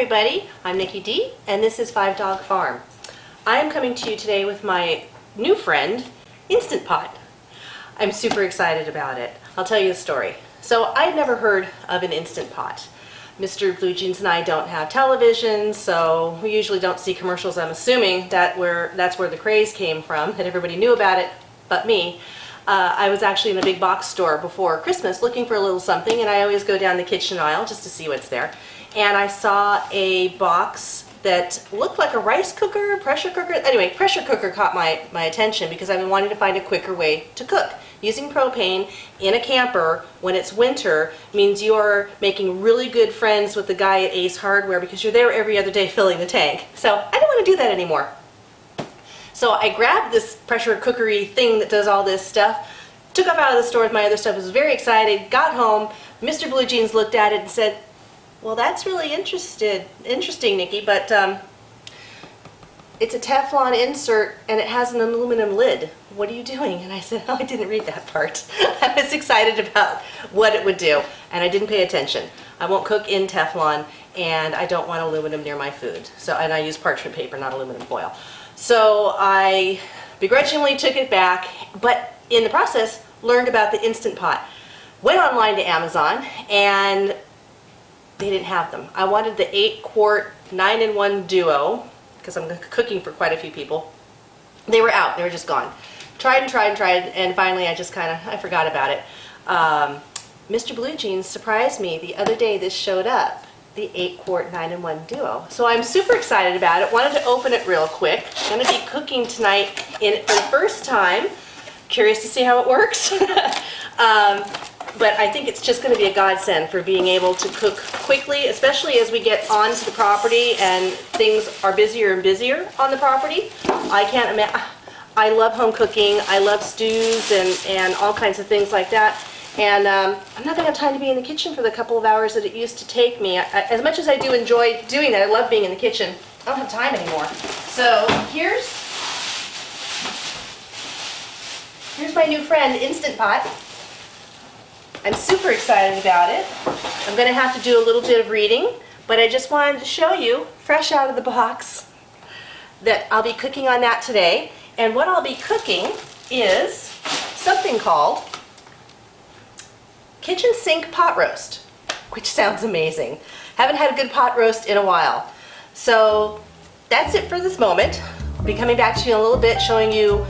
everybody, I'm Nikki D, and this is 5 Dog Farm. I am coming to you today with my new friend, Instant Pot. I'm super excited about it. I'll tell you the story. So I'd never heard of an Instant Pot. Mr. Blue Jeans and I don't have television, so we usually don't see commercials. I'm assuming that's where the craze came from, that everybody knew about it but me. I was actually in a big box store before Christmas looking for a little something, and I always go down the kitchen aisle just to see what's there. And I saw a box that looked like a rice cooker, pressure cooker. Anyway, pressure cooker caught my attention because I've been wanting to find a quicker way to cook. Using propane in a camper when it's winter means you're making really good friends with the guy at Ace Hardware because you're there every other day filling the tank. So I don't want to do that anymore. So I grabbed this pressure cookery thing that does all this stuff, took off out of the store with my other stuff, was very excited, got home. Mr. Blue Jeans looked at it and said, "Well, that's really interesting, Nikki, but it's a Teflon insert and it has an aluminum lid. What are you doing?" And I said, "Oh, I didn't read that part." I was excited about what it would do, and I didn't pay attention. I won't cook in Teflon, and I don't want aluminum near my food. And I use parchment paper, not aluminum foil. So I begrudgingly took it back, but in the process, learned about the Instant Pot. Went online to Amazon, and they didn't have them. I wanted the 8-quart 9-in-1 duo, because I'm cooking for quite a few people. They were out, they were just gone. Tried and tried and tried, and finally I forgot about it. Mr. Blue Jeans surprised me the other day. This showed up, the 8-quart 9-in-1 duo. So I'm super excited about it. Wanted to open it real quick. I'm gonna be cooking tonight in it for the first time. Curious to see how it works. But I think it's just going to be a godsend for being able to cook quickly, especially as we get onto the property and things are busier and busier on the property. I can't imagine. I love home cooking. I love stews and all kinds of things like that. And I'm not going to have time to be in the kitchen for the couple of hours that it used to take me. As much as I do enjoy doing that, I love being in the kitchen, I don't have time anymore. So here's my new friend, Instant Pot. I'm super excited about it. I'm going to have to do a little bit of reading, but I just wanted to show you, fresh out of the box, that I'll be cooking on that today. And what I'll be cooking is something called kitchen sink pot roast, which sounds amazing. Haven't had a good pot roast in a while. So that's it for this moment. I'll be coming back to you in a little bit, showing you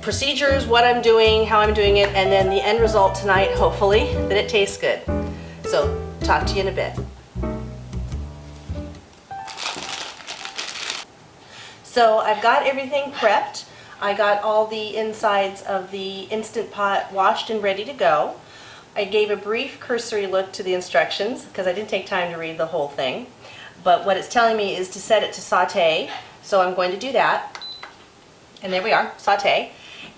procedures, what I'm doing, how I'm doing it, and then the end result tonight, hopefully, that it tastes good. So, talk to you in a bit. So, I've got everything prepped. I got all the insides of the Instant Pot washed and ready to go. I gave a brief cursory look to the instructions because I didn't take time to read the whole thing. But what it's telling me is to set it to saute, so I'm going to do that. And there we are, saute.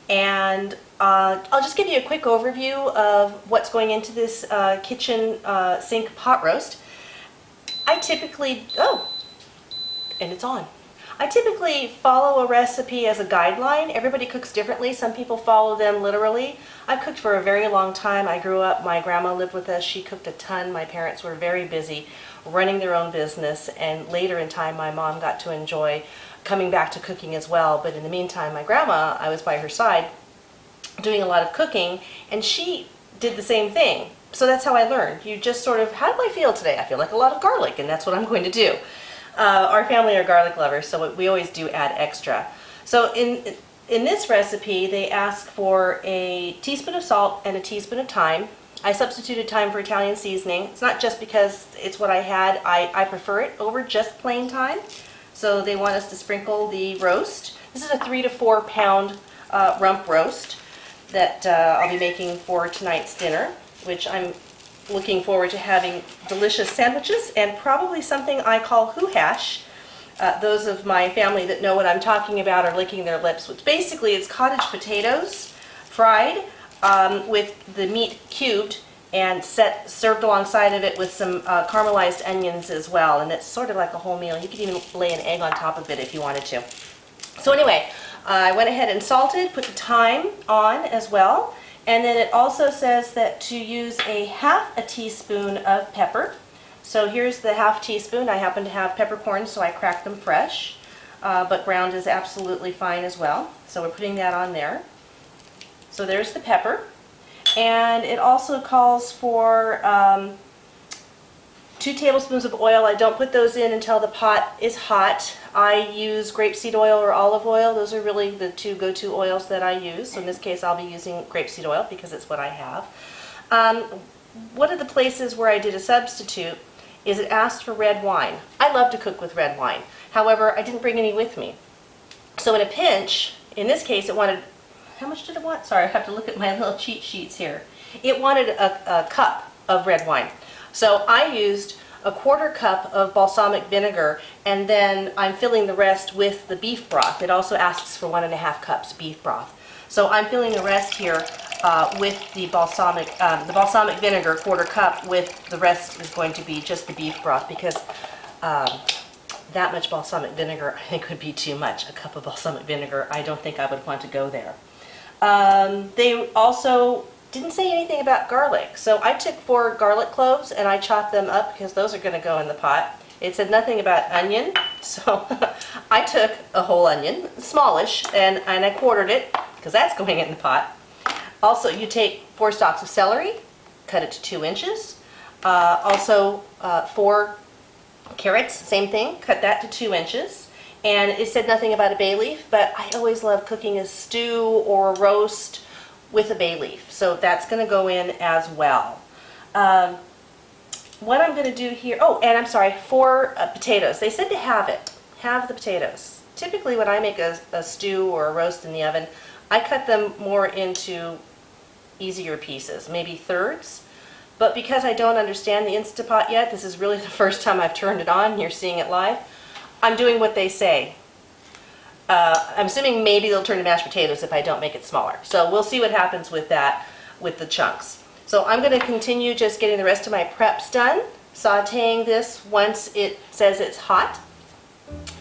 And I'll just give you a quick overview of what's going into this kitchen sink pot roast. I typically follow a recipe as a guideline. Everybody cooks differently. Some people follow them literally. I've cooked for a very long time. I grew up, my grandma lived with us. She cooked a ton. My parents were very busy running their own business, and later in time my mom got to enjoy coming back to cooking as well. But in the meantime, my grandma, I was by her side doing a lot of cooking, and she did the same thing. So that's how I learned. You just sort of, how do I feel today? I feel like a lot of garlic, and that's what I'm going to do. Our family are garlic lovers, so we always do add extra. So in this recipe, they ask for a teaspoon of salt and a teaspoon of thyme. I substituted thyme for Italian seasoning. It's not just because it's what I had. I prefer it over just plain thyme. So they want us to sprinkle the roast. This is a 3 to 4 pound rump roast that I'll be making for tonight's dinner, which I'm looking forward to having delicious sandwiches and probably something I call hoo-hash. Those of my family that know what I'm talking about are licking their lips, which basically is cottage potatoes fried with the meat cubed and served alongside of it with some caramelized onions as well. And it's sort of like a whole meal. You could even lay an egg on top of it if you wanted to. So anyway, I went ahead and salted, put the thyme on as well. And then it also says that to use a half a teaspoon of pepper, So here's the ½ teaspoon. I happen to have peppercorns, so I cracked them fresh, but ground is absolutely fine as well. So we're putting that on there. So there's the pepper. And it also calls for 2 tablespoons of oil. I don't put those in until the pot is hot. I use grapeseed oil or olive oil. Those are really the 2 go-to oils that I use. So in this case, I'll be using grapeseed oil because it's what I have. One of the places where I did a substitute is it asked for red wine. I love to cook with red wine. However, I didn't bring any with me. So in a pinch, in this case, it wanted, how much did it want? Sorry, I have to look at my little cheat sheets here. It wanted a cup of red wine. So I used a 1/4 cup of balsamic vinegar, and then I'm filling the rest with the beef broth. It also asks for 1½ cups beef broth. So I'm filling the rest here with the balsamic vinegar, 1/4 cup, with the rest is going to be just the beef broth, because that much balsamic vinegar I think would be too much. A cup of balsamic vinegar, I don't think I would want to go there. They also didn't say anything about garlic. So I took 4 garlic cloves and I chopped them up because those are going to go in the pot. It said nothing about onion, so I took a whole onion, smallish, and I 1/4'd it because that's going in the pot. Also, you take 4 stalks of celery, cut it to 2 inches. Also, 4 carrots, same thing, cut that to 2 inches. And it said nothing about a bay leaf, but I always love cooking a stew or a roast with a bay leaf. So that's going to go in as well. What I'm going to do here, oh, and I'm sorry, 4 potatoes. They said to have the potatoes. Typically when I make a stew or a roast in the oven, I cut them more into easier pieces, maybe thirds. But because I don't understand the Instant Pot yet, this is really the first time I've turned it on, you're seeing it live, I'm doing what they say. I'm assuming maybe they'll turn to mashed potatoes if I don't make it smaller. So we'll see what happens with that, with the chunks. So I'm going to continue just getting the rest of my preps done, sauteing this once it says it's hot,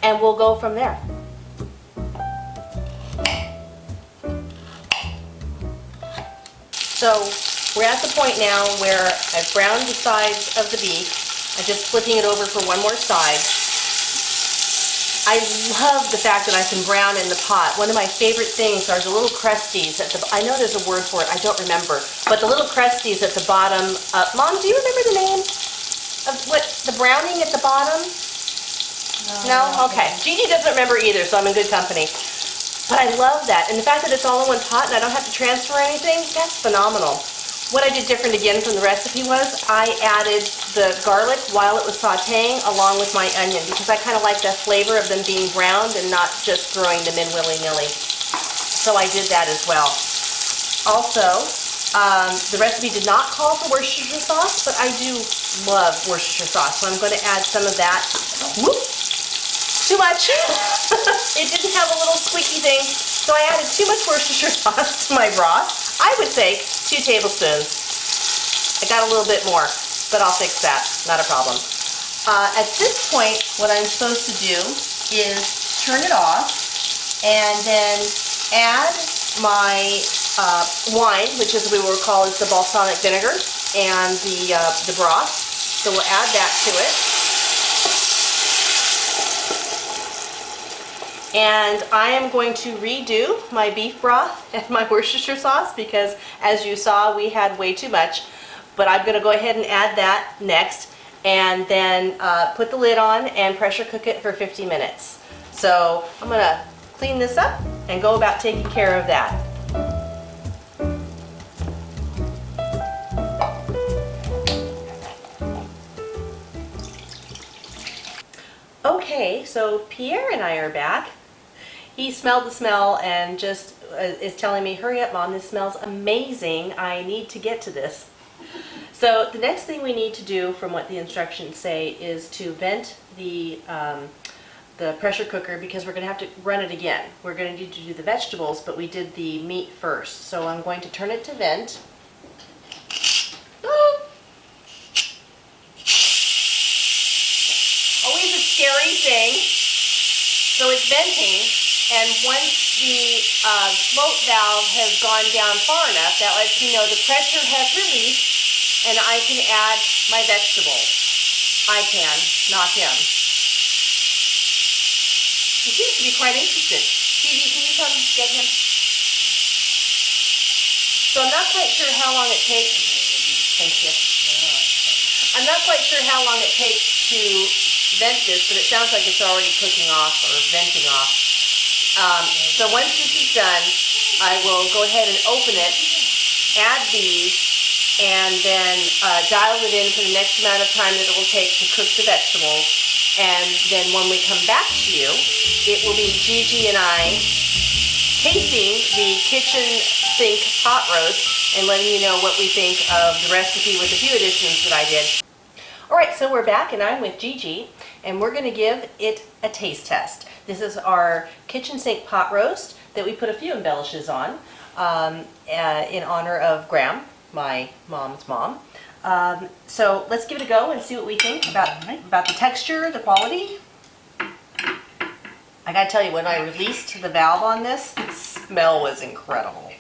and we'll go from there. So we're at the point now where I've browned the sides of the beef. I'm just flipping it over for one more side. I love the fact that I can brown in the pot. One of my favorite things are the little crusties at the, I know there's a word for it, I don't remember, but the little crusties at the bottom. Mom, do you remember the name of what, the browning at the bottom? No? Okay. Gigi doesn't remember either, so I'm in good company. But I love that, and the fact that it's all in one pot and I don't have to transfer anything, that's phenomenal. What I did different again from the recipe was I added the garlic while it was sauteing along with my onion, because I kind of like the flavor of them being browned and not just throwing them in willy-nilly. So I did that as well. Also, the recipe did not call for Worcestershire sauce, but I do love Worcestershire sauce, so I'm going to add some of that. Whoop! Too much. It didn't have a little squeaky thing, so I added too much Worcestershire sauce to my broth. I would say 2 tablespoons. I got a little bit more, but I'll fix that, not a problem. At this point, what I'm supposed to do is turn it off and then add my wine, which as we will recall is the balsamic vinegar, and the broth. So we'll add that to it. And I am going to redo my beef broth and my Worcestershire sauce because, as you saw, we had way too much. But I'm going to go ahead and add that next, and then put the lid on and pressure cook it for 50 minutes. So I'm going to clean this up and go about taking care of that. Okay, so Pierre and I are back. He smelled the smell and just is telling me, hurry up, Mom, this smells amazing. I need to get to this. So the next thing we need to do, from what the instructions say, is to vent the pressure cooker, because we're going to have to run it again. We're going to need to do the vegetables, but we did the meat first. So I'm going to turn it to vent. Oh. Always a scary thing. So it's venting, and once the float valve has gone down far enough, that lets me know the pressure has released and I can add my vegetables. I can, not him. He seems to be quite interested. Gigi, can you come get him? So I'm not quite sure how long it takes. Thank you. I'm not quite sure how long it takes to vent this, but it sounds like it's already cooking off or venting off. So once this is done, I will go ahead and open it, add these, and then dial it in for the next amount of time that it will take to cook the vegetables. And then when we come back to you, it will be Gigi and I tasting the kitchen sink pot roast and letting you know what we think of the recipe with a few additions that I did. All right, so we're back and I'm with Gigi and we're gonna give it a taste test. This is our kitchen sink pot roast that we put a few embellishes on in honor of Graham, my mom's mom. So let's give it a go and see what we think about the texture, the quality. I gotta tell you, when I released the valve on this, the smell was incredible.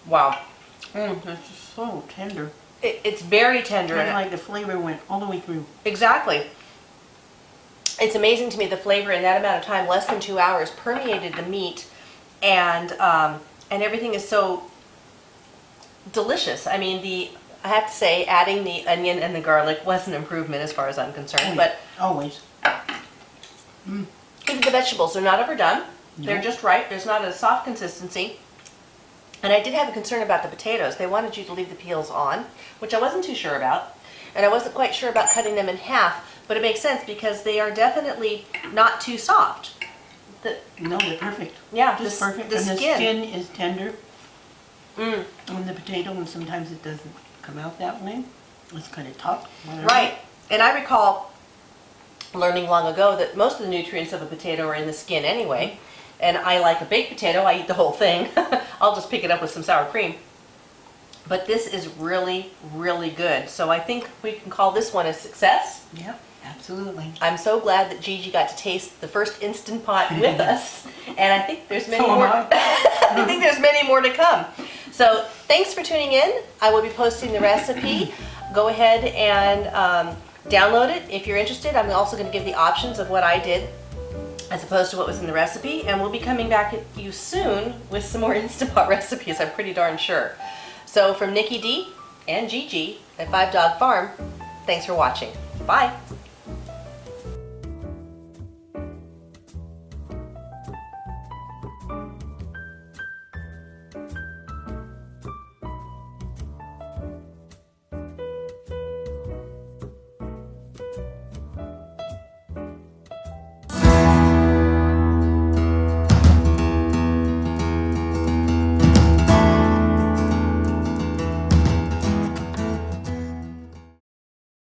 Wow. It's just so tender. It's very tender. And like the flavor went all the way through. Exactly. It's amazing to me the flavor in that amount of time, less than 2 hours, permeated the meat, and everything is so delicious. I mean, I have to say, adding the onion and the garlic was an improvement as far as I'm concerned. But always. Even the vegetables, they're not overdone. No. They're just right. There's not a soft consistency. And I did have a concern about the potatoes. They wanted you to leave the peels on, which I wasn't too sure about. And I wasn't quite sure about cutting them in half, but it makes sense because they are definitely not too soft. No, they're perfect. Yeah, just perfect. And the skin is tender on the potato, and sometimes it doesn't come out that way. It's kind of tough. Right. And I recall learning long ago that most of the nutrients of a potato are in the skin anyway. And I like a baked potato. I eat the whole thing. I'll just pick it up with some sour cream. But this is really, really good. So I think we can call this one a success. Yep, absolutely. I'm so glad that Gigi got to taste the first Instant Pot with us. And I think there's many more. I think there's many more to come. So thanks for tuning in. I will be posting the recipe. Go ahead and download it if you're interested. I'm also going to give the options of what I did as opposed to what was in the recipe, and we'll be coming back at you soon with some more Instant Pot recipes, I'm pretty darn sure. So from Nikki D and Gigi at 5 Dog Farm, thanks for watching. Bye.